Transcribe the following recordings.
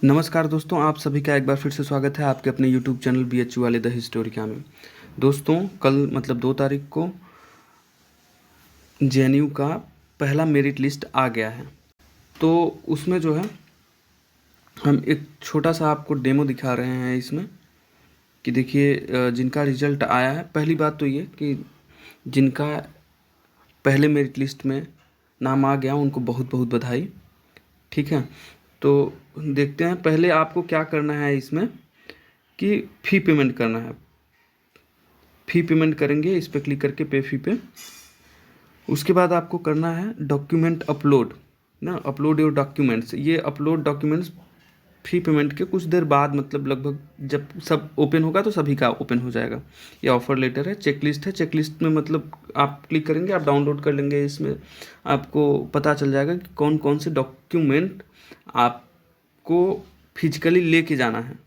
नमस्कार दोस्तों, आप सभी का एक बार फिर से स्वागत है आपके अपने यूट्यूब चैनल BHU वाले द हिस्टोरिका में। दोस्तों, कल मतलब 2 तारीख को JNU का पहला मेरिट लिस्ट आ गया है। तो उसमें जो है हम एक छोटा सा आपको डेमो दिखा रहे हैं इसमें कि देखिए जिनका रिजल्ट आया है। पहली बात तो ये कि जिनका पहले मेरिट लिस्ट में नाम आ गया उनको बहुत बहुत बधाई। ठीक है, तो देखते हैं पहले आपको क्या करना है इसमें कि फ़ी पेमेंट करना है। फ़ी पेमेंट करेंगे, इस पर क्लिक करके पे फ़ी पे। उसके बाद आपको करना है डॉक्यूमेंट अपलोड ना, अपलोड योर डॉक्यूमेंट्स। ये अपलोड डॉक्यूमेंट्स फ़ी पेमेंट के कुछ देर बाद, मतलब लगभग जब सब ओपन होगा तो सभी का ओपन हो जाएगा। ये ऑफ़र लेटर है, चेकलिस्ट है। चेकलिस्ट में मतलब आप क्लिक करेंगे, आप डाउनलोड कर लेंगे। इसमें आपको पता चल जाएगा कि कौन कौन से डॉक्यूमेंट आपको फिजिकली लेके जाना है।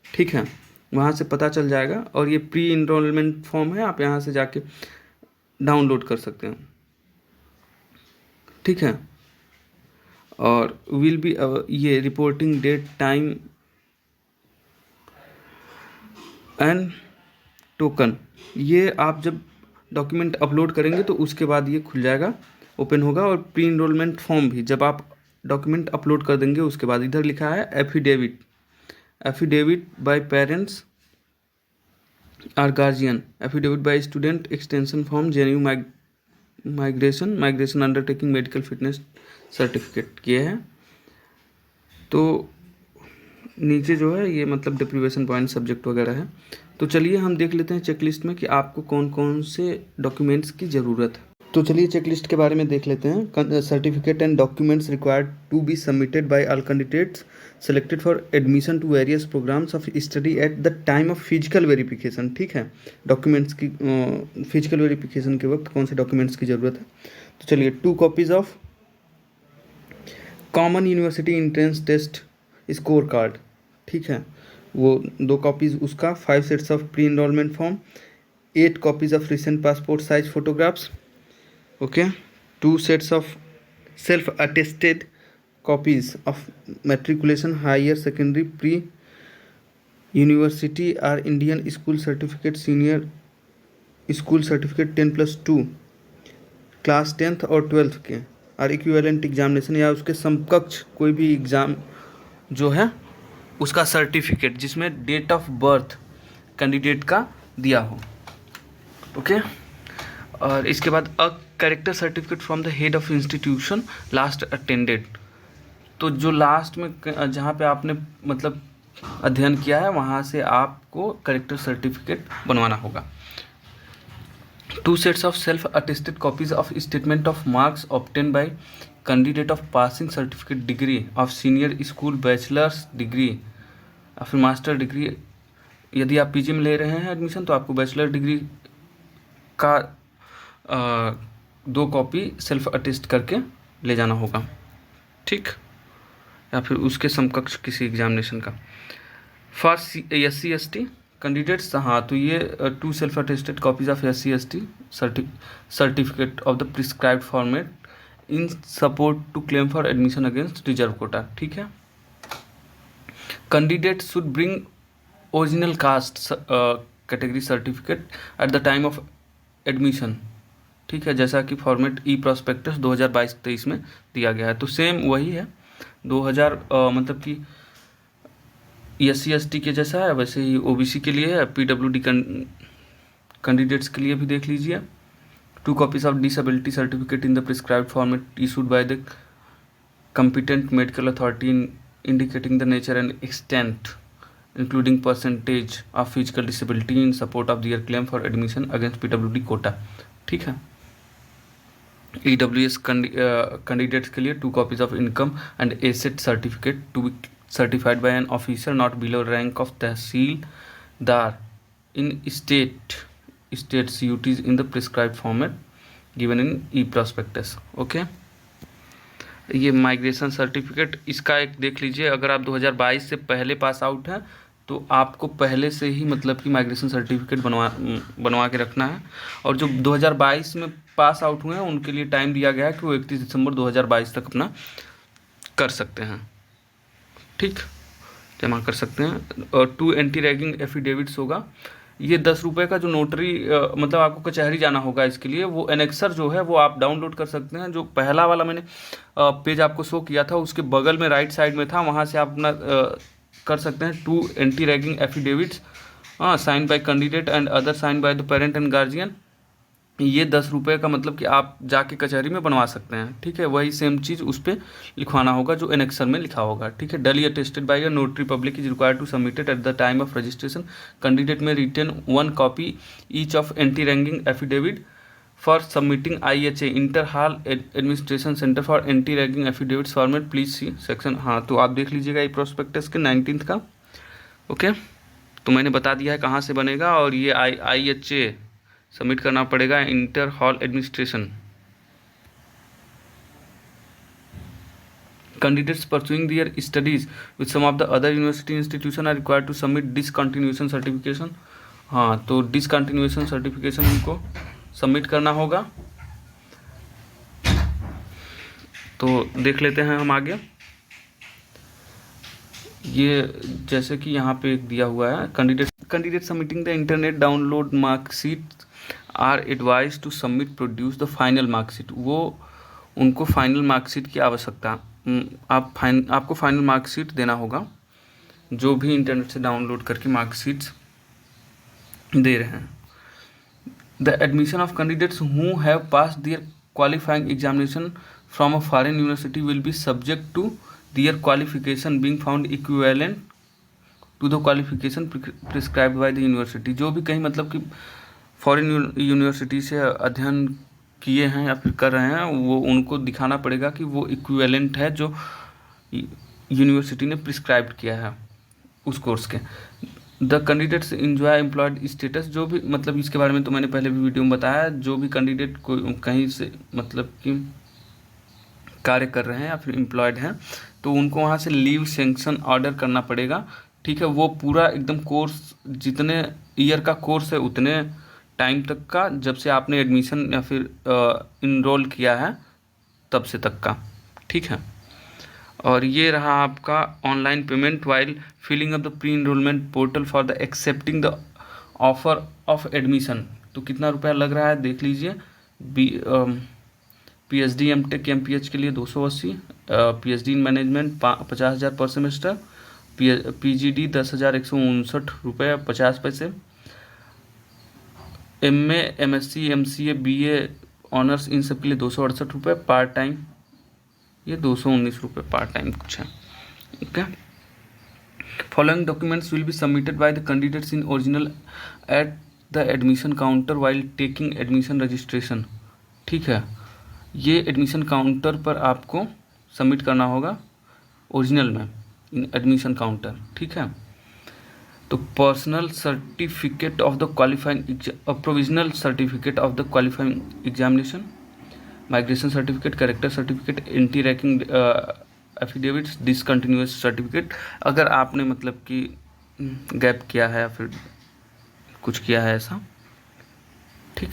ठीक है, वहाँ से पता चल जाएगा। और ये प्री इनरोलमेंट फॉर्म है, आप यहाँ से जाके डाउनलोड कर सकते हैं। ठीक है, और विल बी ये reporting date, time and token, ये आप जब डॉक्यूमेंट अपलोड करेंगे तो उसके बाद ये खुल जाएगा, ओपन होगा। और प्री इनरोलमेंट फॉर्म भी जब आप डॉक्यूमेंट अपलोड कर देंगे उसके बाद इधर लिखा है affidavit, affidavit by parents or guardian, affidavit by student, extension form, JNU migration undertaking, medical fitness certificate किए हैं। तो नीचे जो है ये मतलब डिप्रीवेशन पॉइंट सब्जेक्ट वगैरह है। तो चलिए हम देख लेते हैं चेकलिस्ट में कि आपको कौन कौन से डॉक्यूमेंट्स की ज़रूरत है। तो चलिए चेकलिस्ट के बारे में देख लेते हैं। Certificate and documents required to be submitted by all candidates selected for admission to various programmes of study at the time of physical verification. ठीक है, डॉक्यूमेंट्स की फिजिकल वेरिफिकेशन के वक्त कौन से डॉक्यूमेंट्स की ज़रूरत है। तो चलिए 2 copies of common university entrance test score card. ठीक है, वो 2 कॉपीज़ उसका, 5 sets of pre enrolment form, 8 copies of recent passport size photographs. Okay, 2 sets of self attested copies of matriculation higher secondary pre university or Indian school certificate, senior school certificate 10+2 class 10th और 12th के और equivalent examination या उसके समकक्ष कोई भी exam जो है उसका सर्टिफिकेट जिसमें डेट ऑफ बर्थ कैंडिडेट का दिया हो। ओके, और इसके बाद a character certificate from the head of institution last attended. तो जो लास्ट में जहाँ पे आपने मतलब अध्ययन किया है वहाँ से आपको करेक्टर सर्टिफिकेट बनवाना होगा। 2 sets of self attested copies of statement of marks obtain bye candidate of passing certificate degree of senior school, bachelors degree या फिर मास्टर डिग्री। यदि आप PG में ले रहे हैं एडमिशन तो आपको बैचलर डिग्री का 2 कॉपी सेल्फ अटेस्ट करके ले जाना होगा। ठीक, या फिर उसके समकक्ष किसी एग्जामिनेशन का। फॉर SC ST कैंडिडेट्स, हाँ तो ये 2 self attested copies of SC ST certificate of the prescribed format in support to claim for admission against reserve quota. ठीक है, candidate should bring original caste category certificate at the time of admission. ठीक है, जैसा कि format ई prospectus 2022-23 में दिया गया है। तो सेम वही है 2000 मतलब कि SC ST के जैसा है, वैसे ही OBC के लिए है। PWD कैंडिडेट्स के लिए भी देख लीजिए। 2 copies of disability certificate in the prescribed format issued by the competent medical authority indicating the nature and extent including percentage of physical disability in support of their claim for admission against PWD quota। ठीक है, EWS candidates के लिए 2 copies of income and asset certificate to be certified by an officer not below rank of tehsildar in states UTs in the prescribed format given in e prospectus. Okay, ये migration certificate इसका एक देख लीजिए। अगर आप 2022 से पहले पास आउट हैं तो आपको पहले से ही मतलब कि माइग्रेशन सर्टिफिकेट बनवा के रखना है। और जो 2022 में पास आउट हुए हैं उनके लिए टाइम दिया गया है कि वो 31 दिसंबर 2022 तक अपना कर सकते हैं। ठीक, जमा कर सकते हैं। और 2 एंटी रैगिंग एफिडेविट्स होगा। ये 10 रुपये का जो नोटरी मतलब आपको कचहरी जाना होगा इसके लिए, वो एनेक्सर जो है वो आप डाउनलोड कर सकते हैं। जो पहला वाला मैंने पेज आपको शो किया था उसके बगल में राइट साइड में था, वहाँ से आप अपना कर सकते हैं 2 anti ragging affidavits sign by candidate and other sign by the parent and guardian. ये 10 रुपये का मतलब कि आप जाके कचहरी में बनवा सकते हैं। ठीक है, वही सेम चीज़ उस पर लिखवाना होगा जो एनेक्सर में लिखा होगा। ठीक है, duly attested by a notary public is required to submitted at the time of registration. Candidate may return 1 copy each of anti ragging affidavit for submitting IHA inter hall administration centre for anti ragging affidavits format please see section. हाँ, तो आप देख लीजिएगा ये prospectus के 19 का। Okay, तो मैंने बता दिया है कहाँ से बनेगा। और ये IHA सबमिट करना पड़ेगा inter hall administration. Candidates pursuing their studies with some of the other university institution are required to submit discontinuation certification. हाँ, तो डिसकंटिन्यूएशन सर्टिफिकेशन उनको सबमिट करना होगा। तो देख लेते हैं हम आगे। ये जैसे कि यहाँ पे दिया हुआ है, candidate submitting the internet download marksheet are advise to submit produce the final marksheet. वो उनको फाइनल मार्कशीट की आवश्यकता, आपको फाइनल मार्कशीट देना होगा जो भी इंटरनेट से डाउनलोड करके मार्कशीट्स दे रहे हैं। The admission of candidates who have pass their qualifying examination from a foreign university will be subject to their qualification being found equivalent to the qualification prescribed by the university. जो भी कहीं मतलब कि foreign university से अध्ययन किए हैं या फिर कर रहे हैं, वो उनको दिखाना पड़ेगा कि वो इक्विवेलेंट है जो यूनिवर्सिटी ने प्रिस्क्राइब किया है उस कोर्स के। The candidates enjoy employed status. जो भी मतलब इसके बारे में तो मैंने पहले भी वीडियो में बताया, जो भी कैंडिडेट को कहीं से मतलब कि कार्य कर रहे हैं या फिर एम्प्लॉयड हैं, तो उनको वहाँ से लीव सैंक्शन ऑर्डर करना पड़ेगा। ठीक है, वो पूरा एकदम कोर्स, जितने ईयर का कोर्स है उतने टाइम तक का, जब से आपने एडमिशन या फिर इनरोल किया है तब से तक का। ठीक है, और ये रहा आपका online payment while filling up the pre enrolment portal for the accepting the offer of admission. तो कितना रुपया लग रहा है देख लीजिए। PhD MTech MPH के लिए 280, PhD इन मैनेजमेंट 50,000 पर सेमेस्टर, PGD 10,159 रुपये 50 पैसे, MA MSc MCA BA honours in सब के लिए 268 रुपये, पार्ट टाइम ये 219 रुपये पार्ट टाइम कुछ है। Okay, following documents will be submitted by the candidates in original at the admission counter while taking admission registration. ठीक है, ये एडमिशन काउंटर पर आपको सबमिट करना होगा ओरिजिनल में इन एडमिशन काउंटर। ठीक है, तो personal certificate of the qualifying provisional certificate of the qualifying examination, migration certificate, character certificate, anti ragging affidavits, discontinuous certificate. अगर आपने मतलब कि गैप किया है या फिर कुछ किया है ऐसा। ठीक,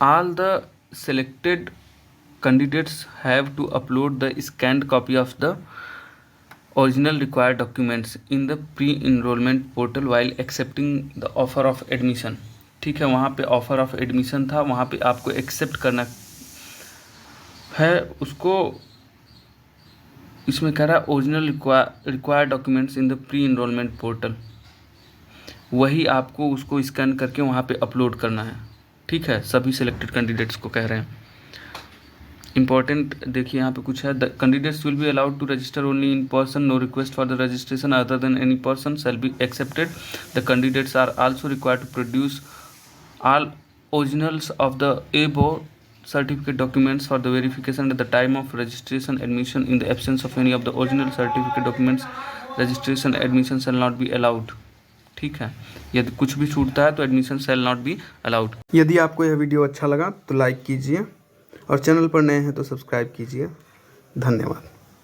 all the selected candidates have to upload the scanned copy of the original required documents in the pre-enrollment portal while accepting the offer of admission। ठीक है, वहाँ पे ऑफ़र ऑफ एडमिशन था, वहाँ पे आपको एक्सेप्ट करना है उसको। इसमें कह रहा है original required documents in the pre enrolment portal, वही आपको उसको स्कैन करके वहाँ पे अपलोड करना है। ठीक है, सभी सिलेक्टेड कैंडिडेट्स को कह रहे हैं। इंपॉर्टेंट देखिए यहाँ पे कुछ है, the candidates will be allowed to register only in person, no request for the registration other than any person shall be accepted. The candidates are also required to produce all originals of the above certificate documents for the verification at the time of registration admission. In the absence of any of the original certificate documents, registration admission shall not be allowed। ठीक है, यदि कुछ भी छूटता है तो admission shall not be allowed। यदि आपको यह वीडियो अच्छा लगा तो लाइक कीजिए और चैनल पर नए हैं तो सब्सक्राइब कीजिए। धन्यवाद।